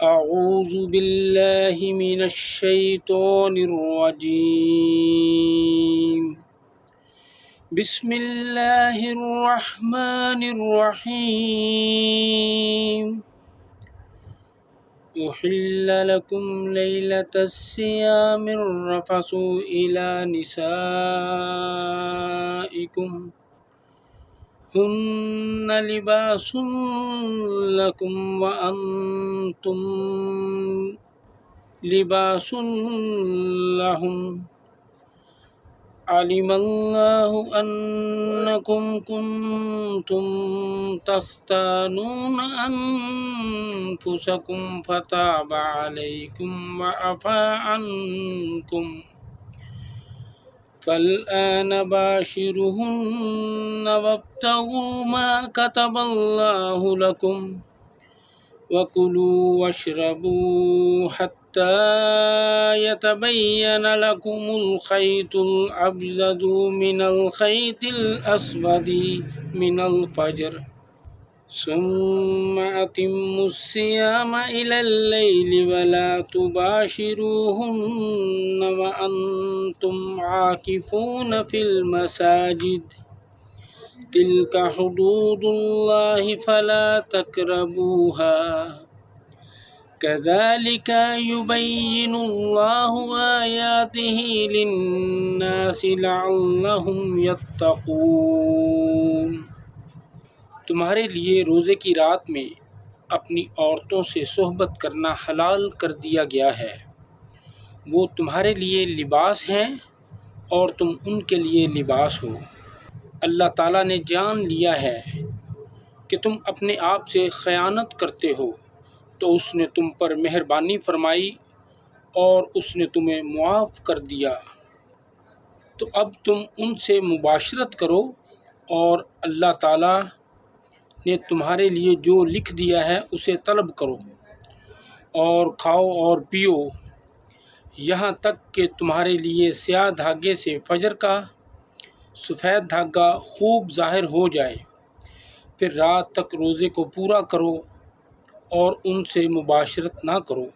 اعوذ باللہ من الشیطان الرجیم بسم اللہ الرحمن الرحیم احل لکم لیلۃ الصیام الرفث الی نسائکم ہن لباس لکم وانتم لباس لہم علم اللہ انکم کنتم تختانون انفسکم فتاب علیکم وعفا عنکم فالآن باشروہن وابتغوا ما كتب اللہ لکم وکلوا واشربوا حتى يتبين لكم الخيط الأبيض من الخيط الأسود من الفجر ثم أتموا الصيام إلى الليل ولا تباشروهن وأنتم عاكفون في المساجد تلك حدود الله فلا تقربوها كذلك يبين الله آياته للناس لعلهم يتقون۔ تمہارے لیے روزے کی رات میں اپنی عورتوں سے صحبت کرنا حلال کر دیا گیا ہے۔ وہ تمہارے لیے لباس ہیں اور تم ان کے لیے لباس ہو۔ اللہ تعالیٰ نے جان لیا ہے کہ تم اپنے آپ سے خیانت کرتے ہو، تو اس نے تم پر مہربانی فرمائی اور اس نے تمہیں معاف کر دیا۔ تو اب تم ان سے مباشرت کرو اور اللہ تعالیٰ نے تمہارے لیے جو لکھ دیا ہے اسے طلب کرو، اور کھاؤ اور پیو یہاں تک کہ تمہارے لیے سیاہ دھاگے سے فجر کا سفید دھاگا خوب ظاہر ہو جائے، پھر رات تک روزے کو پورا کرو اور ان سے مباشرت نہ کرو۔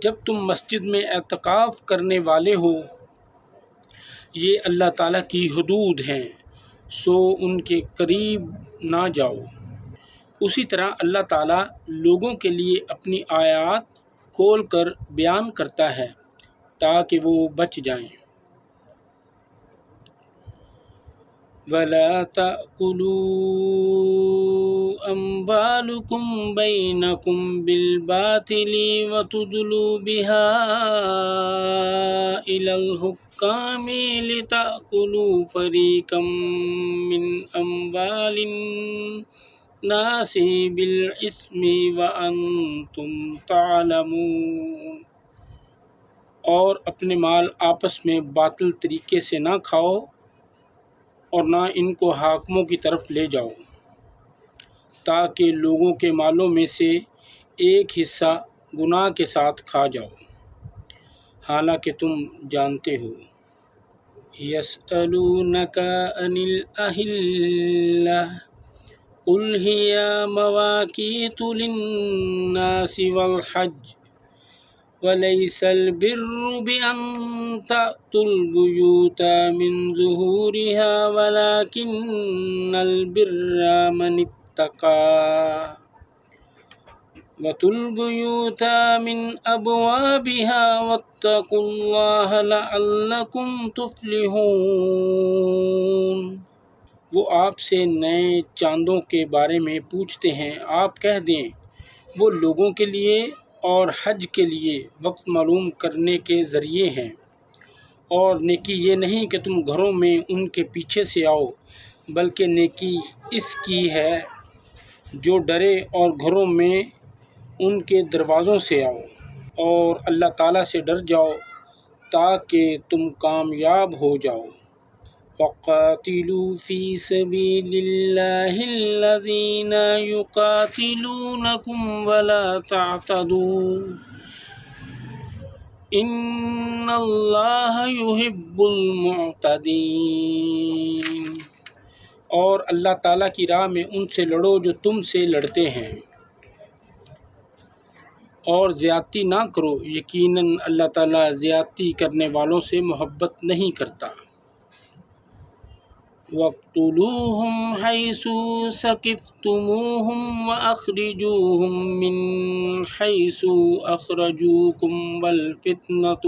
جب تم مسجد میں اعتکاف کرنے والے ہو، یہ اللہ تعالیٰ کی حدود ہیں، سو ان کے قریب نہ جاؤ۔ اسی طرح اللہ تعالیٰ لوگوں کے لیے اپنی آیات کھول کر بیان کرتا ہے تاکہ وہ بچ جائیں۔ وَلَا تَأْكُلُوا أَمْوَالَكُمْ بَيْنَكُمْ بِالْبَاطِلِ وَتُدْلُوا بِهَا إِلَى الْحُكَّامِ لِتَأْكُلُوا فَرِيقًا مِّنْ أَمْوَالِ النَّاسِ بِالْإِثْمِ وَأَنْتُمْ تَعْلَمُونَ۔ اور اپنے مال آپس میں باطل طریقے سے نہ کھاؤ اور نہ ان کو حاکموں کی طرف لے جاؤ، تاکہ لوگوں کے مالوں میں سے ایک حصہ گناہ کے ساتھ کھا جاؤ، حالانکہ تم جانتے ہو۔ يَسْأَلُونَكَ عَنِ الْأَهِلَّةِ قُلْ هِيَ مَوَاقِيتُ لِلنَّاسِ وَالْحَجِّ وَلَيْسَ الْبِرُّ بِأَن تَأْتُوا الْبُيُوتَ مِنْ ظُهُورِهَا وَلَكِنَّ الْبِرَّ مَنِ اتَّقَى وَأْتُوا الْبُيُوتَ مِنْ أَبْوَابِهَا وَاتَّقُوا اللَّهَ لَعَلَّكُمْ تُفْلِحُونَ۔ وہ آپ سے نئے چاندوں کے بارے میں پوچھتے ہیں، آپ کہہ دیں وہ لوگوں کے لیے اور حج کے لیے وقت معلوم کرنے کے ذریعے ہیں، اور نیکی یہ نہیں کہ تم گھروں میں ان کے پیچھے سے آؤ، بلکہ نیکی اس کی ہے جو ڈرے اور گھروں میں ان کے دروازوں سے آؤ، اور اللہ تعالیٰ سے ڈر جاؤ تاکہ تم کامیاب ہو جاؤ۔ وَقَاتِلُوا فِي سَبِيلِ اللَّهِ الَّذِينَ يُقَاتِلُونَكُمْ وَلَا تَعْتَدُوا إِنَّ اللَّهَ يُحِبُّ الْمُعْتَدِينَ۔ اور اللہ تعالیٰ کی راہ میں ان سے لڑو جو تم سے لڑتے ہیں۔ اور زیادتی نہ کرو، یقیناً اللہ تعالیٰ زیادتی کرنے والوں سے محبت نہیں کرتا۔ وَاقْتُلُوهُمْ حَيْثُ ثَقِفْتُمُوهُمْ وَأَخْرِجُوهُمْ مِنْ حَيْثُ أَخْرَجُوكُمْ وَالْفِتْنَةُ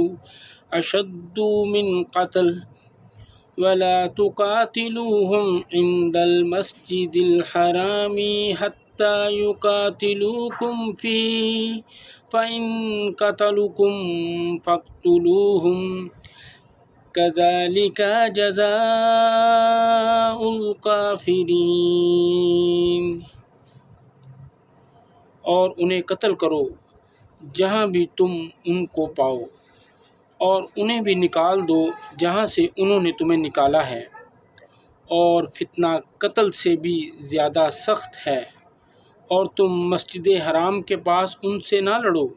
أَشَدُّ مِنْ قَتْلٍ وَلَا تُقَاتِلُوهُمْ عِنْدَ الْمَسْجِدِ الْحَرَامِ حَتَّى يُقَاتِلُوكُمْ فِيهِ فَإِنْ قَتَلُوكُمْ فَاقْتُلُوهُمْ كَذَلِكَ جَزَاءُ الْكَافِرِينَ۔ اور انہیں قتل کرو جہاں بھی تم ان کو پاؤ، اور انہیں بھی نکال دو جہاں سے انہوں نے تمہیں نکالا ہے، اور فتنہ قتل سے بھی زیادہ سخت ہے۔ اور تم مسجد حرام کے پاس ان سے نہ لڑو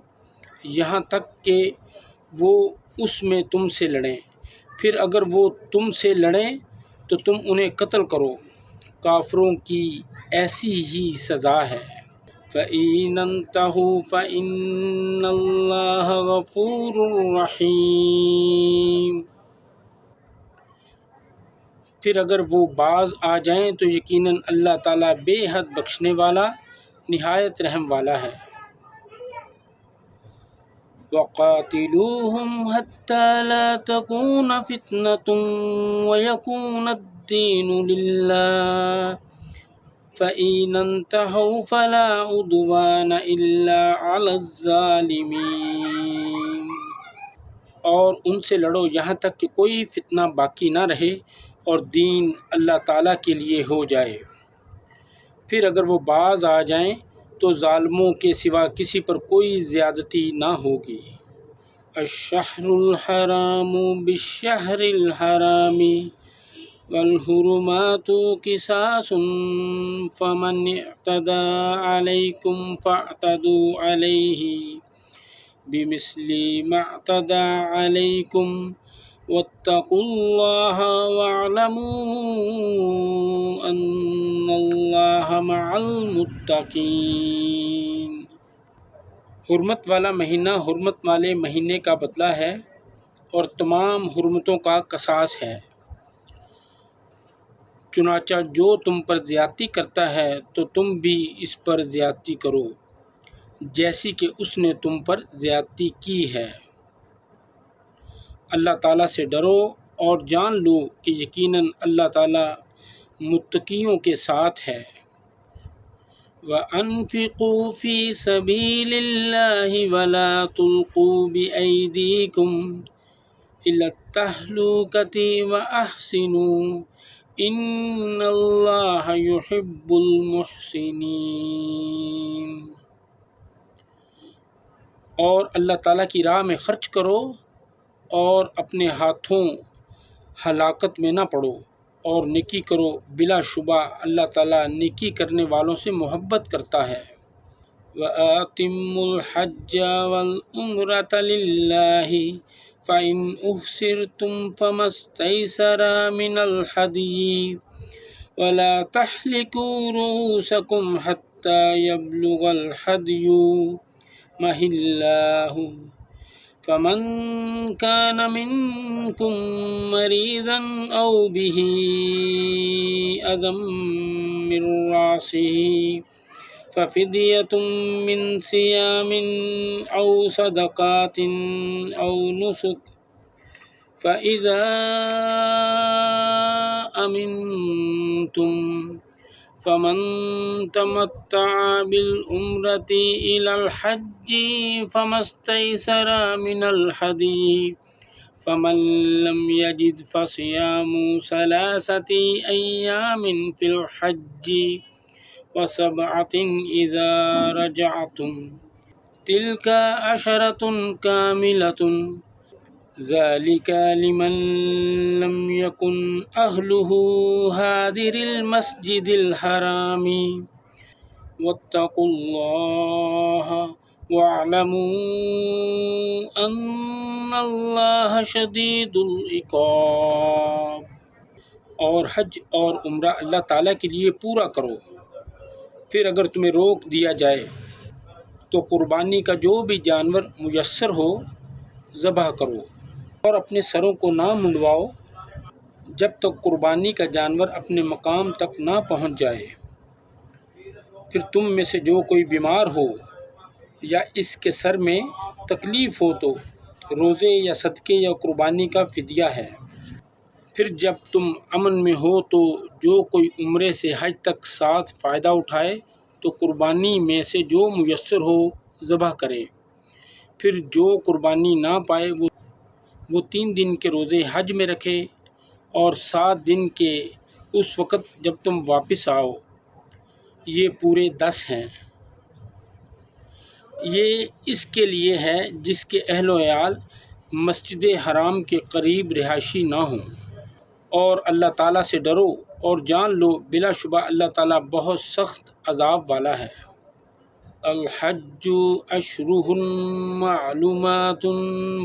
یہاں تک کہ وہ اس میں تم سے لڑیں، پھر اگر وہ تم سے لڑیں تو تم انہیں قتل کرو، کافروں کی ایسی ہی سزا ہے۔ فَإِنْ انْتَهُوا فَإِنَّ اللَّهَ غَفُورٌ رَحِيمٌ۔ پھر اگر وہ باز آ جائیں تو یقیناً اللہ تعالیٰ بے حد بخشنے والا، نہایت رحم والا ہے۔ وَقَاتِلُوهُمْ حَتَّى لَا تَكُونَ فِتْنَةٌ وَيَكُونَ الدِّينُ لِلَّهِ فَإِنْ انْتَهَوْا فَلَا عُدْوَانَ إِلَّا عَلَى الظَّالِمِينَ۔ اور ان سے لڑو یہاں تک کہ کوئی فتنہ باقی نہ رہے اور دین اللہ تعالیٰ کے لیے ہو جائے۔ پھر اگر وہ باز آ جائیں تو ظالموں کے سوا کسی پر کوئی زیادتی نہ ہوگی۔ الشہر الحرام بالشہر الحرام والحرمات قصاص فمن اعتدى عليكم فاعتدوا عليه بمثل ما اعتدى عليكم واتقوا الله واعلموا ان الله مع المتقين۔ حرمت والا مہینہ حرمت والے مہینے کا بدلہ ہے اور تمام حرمتوں کا قصاص ہے۔ چنانچہ جو تم پر زیادتی کرتا ہے تو تم بھی اس پر زیادتی کرو جیسی کہ اس نے تم پر زیادتی کی ہے۔ اللہ تعالیٰ سے ڈرو اور جان لو کہ یقیناً اللہ تعالیٰ متقیوں کے ساتھ ہے۔ وَأَنفِقُوا فِي سَبِيلِ اللَّهِ وَلَا تُلْقُوا بِأَيْدِيكُمْ إِلَى التَّهْلُكَةِ وَأَحْسِنُوا إِنَّ اللَّهَ يُحِبُّ الْمُحْسِنِينَ۔ اور اللہ تعالیٰ کی راہ میں خرچ کرو اور اپنے ہاتھوں ہلاکت میں نہ پڑو، اور نیکی کرو، بلا شبہ اللہ تعالیٰ نیکی کرنے والوں سے محبت کرتا ہے۔ وَأَتِمُّوا الْحَجَّ وَالْعُمْرَةَ لِلَّهِ فَإِنْ أُحْصِرْتُمْ فَمَا اسْتَيْسَرَ مِنَ الْهَدْيِ وَلَا تَحْلِقُوا رُءُوسَكُمْ حَتَّى يَبْلُغَ الْهَدْيُ مَحِلَّهُ فَمَنْ كَانَ مِنْكُمْ مَرِيضًا أَوْ بِهِ أَذًى مِّن رَّأْسِهِ فَفِدْيَةٌ مِّن صِيَامٍ أَوْ صَدَقَةٍ أَوْ نُسُكٍ فَإِذَا أَمِنْتُمْ فَمَنْ تَمَتَّعَ بِالْعُمْرَةِ إِلَى الْحَجِّ فَمَا اسْتَيْسَرَ مِنَ الْهَدْيِ فَمَنْ لَمْ يَجِدْ فَصِيَامُ ثَلَاثَةِ أَيَّامٍ فِي الْحَجِّ وَسَبْعَةٍ إِذَا رَجَعْتُمْ تِلْكَ عَشَرَةٌ كَامِلَةٌ ذَلِكَ لِمَنْ لَمْ يَكُنْ أَهْلُهُ حَاضِرِ الْمَسْجِدِ الْحَرَامِ وَاتَّقُوا اللَّهَ وَاعْلَمُوا أَنَّ اللَّهَ شَدِيدُ الْعِقَابِ۔ اور حج اور عمرہ اللہ تعالیٰ کے لیے پورا کرو، پھر اگر تمہیں روک دیا جائے تو قربانی کا جو بھی جانور میسر ہو ذبح کرو، اور اپنے سروں کو نہ منڈواؤ جب تک قربانی کا جانور اپنے مقام تک نہ پہنچ جائے۔ پھر تم میں سے جو کوئی بیمار ہو یا اس کے سر میں تکلیف ہو تو روزے یا صدقے یا قربانی کا فدیہ ہے۔ پھر جب تم امن میں ہو تو جو کوئی عمرے سے حج تک ساتھ فائدہ اٹھائے تو قربانی میں سے جو میسر ہو ذبح کرے۔ پھر جو قربانی نہ پائے وہ 3 دن کے روزے حج میں رکھے اور 7 دن کے اس وقت جب تم واپس آؤ، یہ پورے 10 ہیں۔ یہ اس کے لیے ہے جس کے اہل و عیال مسجد حرام کے قریب رہائشی نہ ہوں۔ اور اللہ تعالیٰ سے ڈرو اور جان لو بلا شبہ اللہ تعالیٰ بہت سخت عذاب والا ہے۔ الحج اشہر معلومات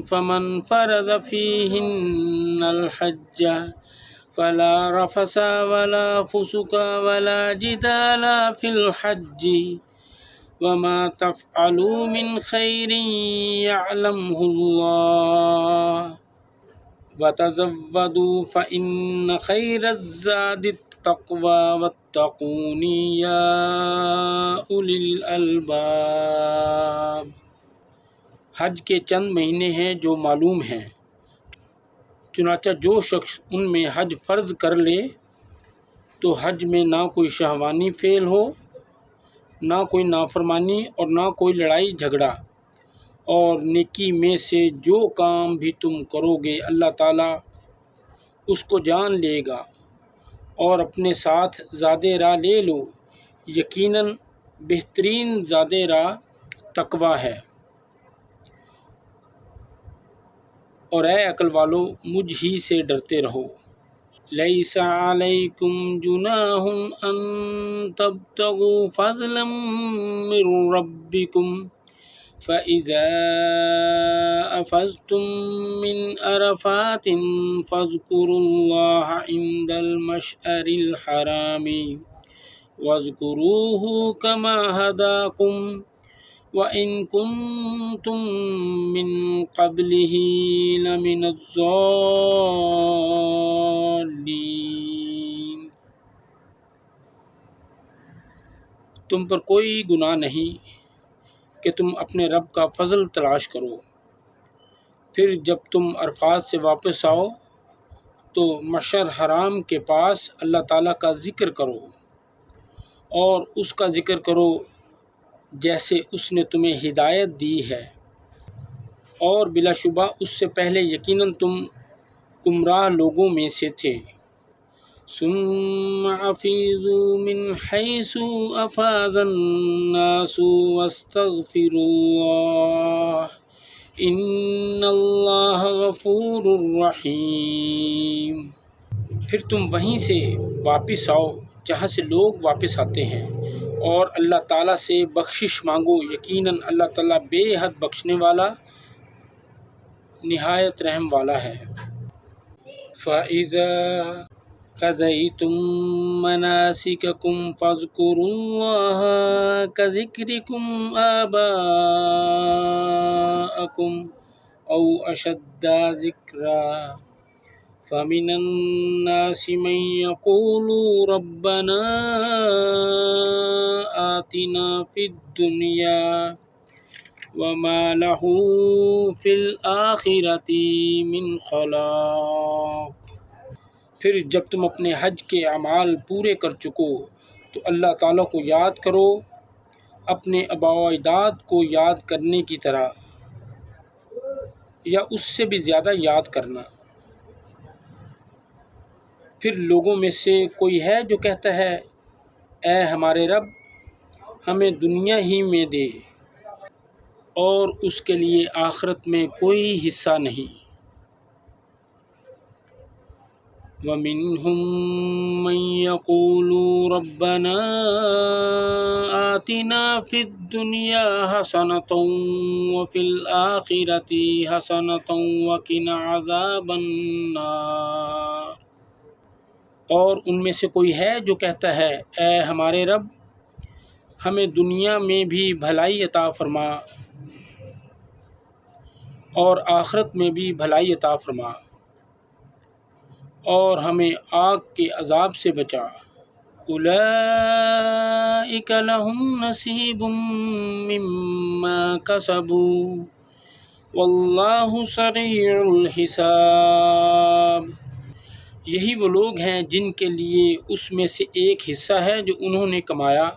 فمن فرض فیہن الحج فلا رفث ولا فسوق ولا جدال فی الحج وما تفعلوا من خیر یعلمہ اللہ وتزودوا فإن خیر الزاد التقوی واتقون یا اولی الالباب۔ حج کے چند مہینے ہیں جو معلوم ہیں، چنانچہ جو شخص ان میں حج فرض کر لے تو حج میں نہ کوئی شہوانی فعل ہو، نہ کوئی نافرمانی اور نہ کوئی لڑائی جھگڑا، اور نیکی میں سے جو کام بھی تم کرو گے اللہ تعالیٰ اس کو جان لے گا، اور اپنے ساتھ زاد راہ لے لو، یقیناً بہترین زاد راہ تقوی ہے۔ اور اے عقل والو مجھ ہی سے ڈرتے رہو۔ لیس علیکم جناح ان تبتغوا فضلا من ربکم فإذا أفضتم من عرفات فاذكروا الله عند المشعر الحرام واذكروه كما هداكم وإن كنتم من قبله لمن الضالين۔ تم پر کوئی گناہ نہیں کہ تم اپنے رب کا فضل تلاش کرو، پھر جب تم عرفات سے واپس آؤ تو مشعر حرام کے پاس اللہ تعالیٰ کا ذکر کرو، اور اس کا ذکر کرو جیسے اس نے تمہیں ہدایت دی ہے، اور بلا شبہ اس سے پہلے یقیناً تم گمراہ لوگوں میں سے تھے۔ ثم افیضوا من حیث افاض الناس واستغفروا اللہ ان اللہ غفور رحیم۔ پھر تم وہیں سے واپس آؤ جہاں سے لوگ واپس آتے ہیں، اور اللہ تعالیٰ سے بخشش مانگو، یقیناً اللہ تعالیٰ بے حد بخشنے والا نہایت رحم والا ہے۔ فَإِذَا قَضَيْتُم مَّنَاسِكَكُمْ فاذْكُرُوا اللَّهَ كَذِكْرِكُمْ آبَاءَكُمْ أَوْ أَشَدَّ ذِكْرًا فَمِنَ النَّاسِ مَن يَقُولُ رَبَّنَا آتِنَا فِي الدُّنْيَا وَمَا لَهُ فِي الْآخِرَةِ مِنْ خَلَاقٍ۔ پھر جب تم اپنے حج کے اعمال پورے کر چکو تو اللہ تعالیٰ کو یاد کرو اپنے آباء و اجداد کو یاد کرنے کی طرح، یا اس سے بھی زیادہ یاد کرنا۔ پھر لوگوں میں سے کوئی ہے جو کہتا ہے اے ہمارے رب ہمیں دنیا ہی میں دے، اور اس کے لیے آخرت میں کوئی حصہ نہیں۔ وَمِنْهُمْ مَنْ يَقُولُ رَبَّنَا آتِنَا فِي الدُّنْيَا حَسَنَةً وَفِي الْآخِرَةِ حَسَنَةً وَقِنَا عَذَابَ النَّارِ۔ اور ان میں سے کوئی ہے جو کہتا ہے اے ہمارے رب ہمیں دنیا میں بھی بھلائی عطا فرما اور آخرت میں بھی بھلائی عطا فرما، اور ہمیں آگ کے عذاب سے بچا۔ اولئک لہم نصیب مما کسبوا واللہ سریع الحساب۔ یہی وہ لوگ ہیں جن کے لیے اس میں سے ایک حصہ ہے جو انہوں نے کمایا،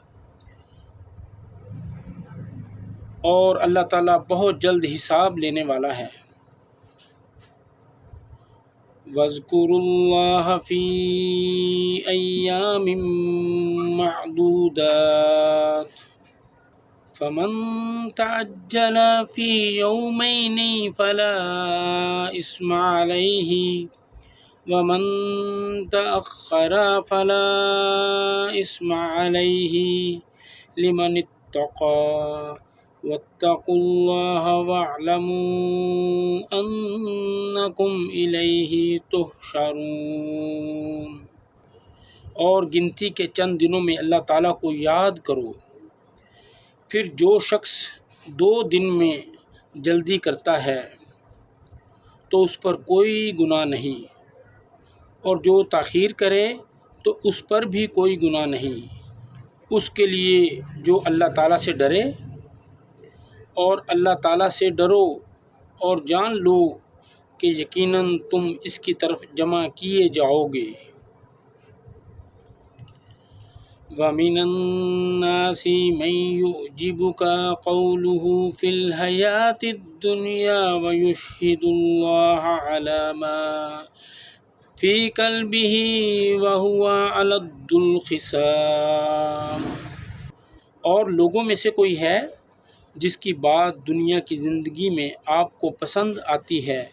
اور اللہ تعالیٰ بہت جلد حساب لینے والا ہے۔ وَاذْكُرُوا اللَّهَ فِي أَيَّامٍ مَّعْدُودَاتٍ فَمَن تَعَجَّلَ فِي يَوْمَيْنِ فَلَا إِثْمَ عَلَيْهِ وَمَن تَأَخَّرَ فَلَا إِثْمَ عَلَيْهِ لِمَنِ اتَّقَىٰ وَاتَّقُوا اللَّهَ وَاعْلَمُوا أَنَّكُمْ إِلَيْهِ تُحْشَرُونَ۔ اور گنتی کے چند دنوں میں اللہ تعالیٰ کو یاد کرو، پھر جو شخص 2 دن میں جلدی کرتا ہے تو اس پر کوئی گناہ نہیں، اور جو تاخیر کرے تو اس پر بھی کوئی گناہ نہیں، اس کے لیے جو اللہ تعالیٰ سے ڈرے۔ اور اللہ تعالیٰ سے ڈرو اور جان لو کہ یقیناً تم اس کی طرف جمع کیے جاؤ گے۔ وَمِنَ النَّاسِ مَن يُعْجِبُكَ قَوْلُهُ فِي الْحَيَاةِ الدُّنْيَا وَيُشْهِدُ اللَّهَ عَلَى مَا فِي قَلْبِهِ وَهُوَ أَلَدُّ الْخِصَامِ۔ اور لوگوں میں سے کوئی ہے جس کی بات دنیا کی زندگی میں آپ کو پسند آتی ہے،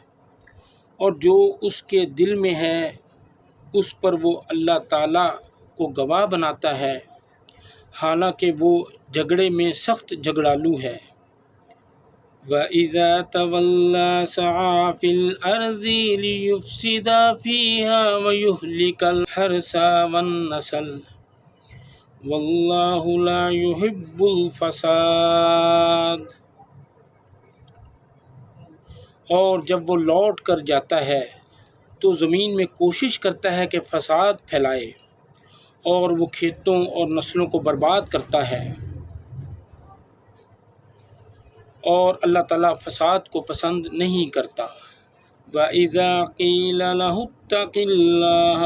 اور جو اس کے دل میں ہے اس پر وہ اللہ تعالیٰ کو گواہ بناتا ہے، حالانکہ وہ جھگڑے میں سخت جھگڑالو ہے۔ وَإِذَا تَوَلَّى سَعَىٰ فِي الْأَرْضِ لِيُفْسِدَ فِيهَا وَيُهْلِكَ الْحَرْثَ وَالنَّسْلَ وَاللَّهُ لَا يُحِبُّ الْفَسَادَ۔ اور جب وہ لوٹ کر جاتا ہے تو زمین میں کوشش کرتا ہے کہ فساد پھیلائے، اور وہ کھیتوں اور نسلوں کو برباد کرتا ہے، اور اللہ تعالیٰ فساد کو پسند نہیں کرتا۔ وَإِذَا قِيلَ لَهُ اتَّقِ اللَّهَ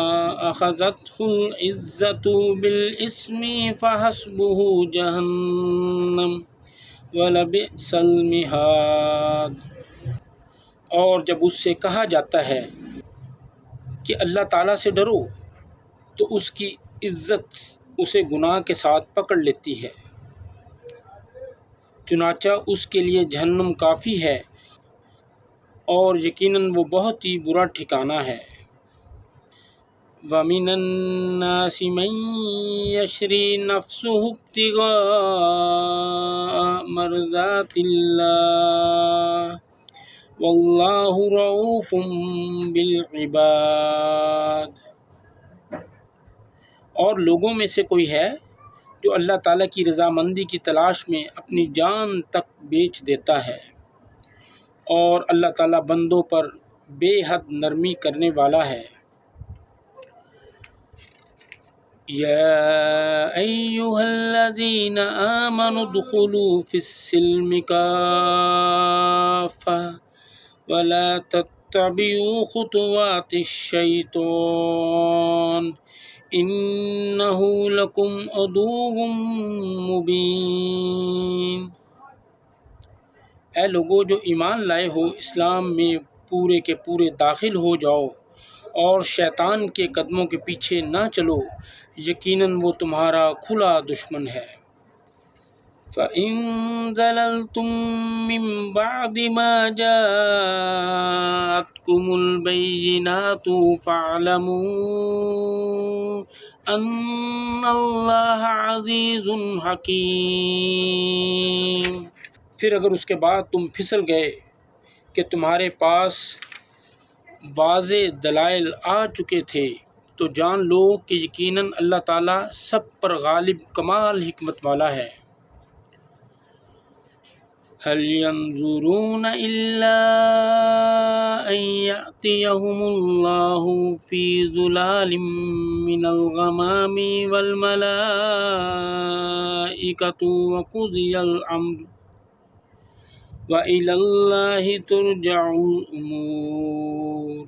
أَخَذَتْهُ الْعِزَّةُ بِالْإِثْمِ فَحَسْبُهُ جَهَنَّمُ وَلَبِئْسَ الْمِهَادُ۔ اور جب اس سے کہا جاتا ہے کہ اللہ تعالیٰ سے ڈرو تو اس کی عزت اسے گناہ کے ساتھ پکڑ لیتی ہے، چنانچہ اس کے لیے جہنم کافی ہے، اور یقیناً وہ بہت ہی برا ٹھکانہ ہے۔ وَمِنَ النَّاسِ مَن يَشْرِي نَفْسَهُ ابْتِغَاءَ مَرْضَاتِ اللَّهِ وَاللَّهُ رَءُوفٌ بِالْعِبَادِ۔ اور لوگوں میں سے کوئی ہے جو اللہ تعالیٰ کی رضامندی کی تلاش میں اپنی جان تک بیچ دیتا ہے، اور اللہ تعالیٰ بندوں پر بے حد نرمی کرنے والا ہے۔ یا ایھا الذین آمنوا ادخلوا فی السلم کافۃ ولا تتبعوا خطوات الشیطان انہ لکم عدو مبین۔ اے لوگو جو ایمان لائے ہو، اسلام میں پورے کے پورے داخل ہو جاؤ، اور شیطان کے قدموں کے پیچھے نہ چلو، یقیناً وہ تمہارا کھلا دشمن ہے۔ فَإِن زَلَلْتُم مِّن بَعْدِ مَا جَاءَتْكُمُ الْبَيِّنَاتُ فَاعْلَمُوا أَنَّ اللَّهَ عَزِيزٌ حَكِيمٌ۔ پھر اگر اس کے بعد تم پھسل گئے کہ تمہارے پاس واضح دلائل آ چکے تھے، تو جان لو کہ یقیناً اللہ تعالیٰ سب پر غالب کمال حکمت والا ہے۔ هل ينظرون إلا أن يأتيهم الله في ظلال من الغمام والملائكة وقضي الأمر وإلى الله ترجع الأمور۔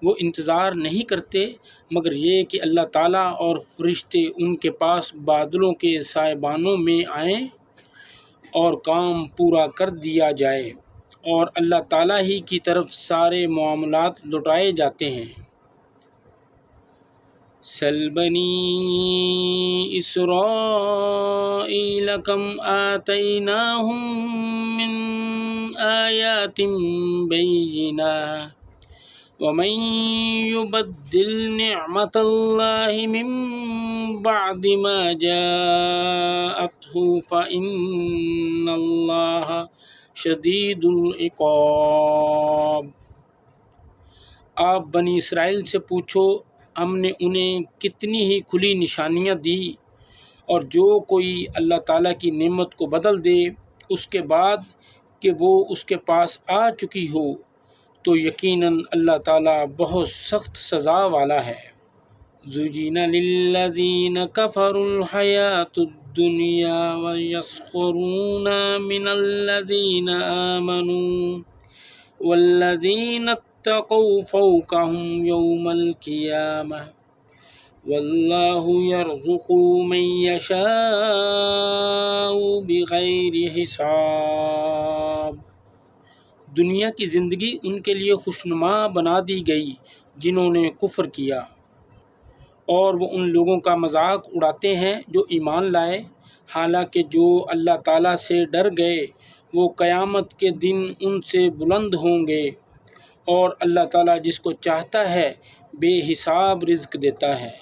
وہ انتظار نہیں کرتے مگر یہ کہ اللہ تعالیٰ اور فرشتے ان کے پاس بادلوں کے سائبانوں میں آئیں اور کام پورا کر دیا جائے، اور اللہ تعالیٰ ہی کی طرف سارے معاملات لوٹائے جاتے ہیں۔ سل بنی اسرائیل کم آتیناہم من آیات بینات ومن یبدل نعمت اللہ من بعد ما جاءته فإن اللہ شدید العقاب۔ آپ بنی اسرائیل سے پوچھو ہم نے انہیں کتنی ہی کھلی نشانیاں دی، اور جو کوئی اللہ تعالیٰ کی نعمت کو بدل دے اس کے بعد کہ وہ اس کے پاس آ چکی ہو، تو یقیناً اللہ تعالیٰ بہت سخت سزا والا ہے۔ زُيِّنَ لِلَّذِينَ كَفَرُوا الْحَيَاةُ الدُّنْيَا وَيَسْخَرُونَ مِنَ الَّذِينَ آمَنُوا وَالَّذِينَ اتَّقَوْا فَوْقَهُمْ يَوْمَ الْقِيَامَةِ وَاللَّهُ يَرْزُقُ مَن يَشَاءُ بِغَيْرِ حساب۔ دنیا کی زندگی ان کے لیے خوشنما بنا دی گئی جنہوں نے کفر کیا، اور وہ ان لوگوں کا مذاق اڑاتے ہیں جو ایمان لائے، حالانکہ جو اللہ تعالیٰ سے ڈر گئے وہ قیامت کے دن ان سے بلند ہوں گے، اور اللہ تعالیٰ جس کو چاہتا ہے بے حساب رزق دیتا ہے۔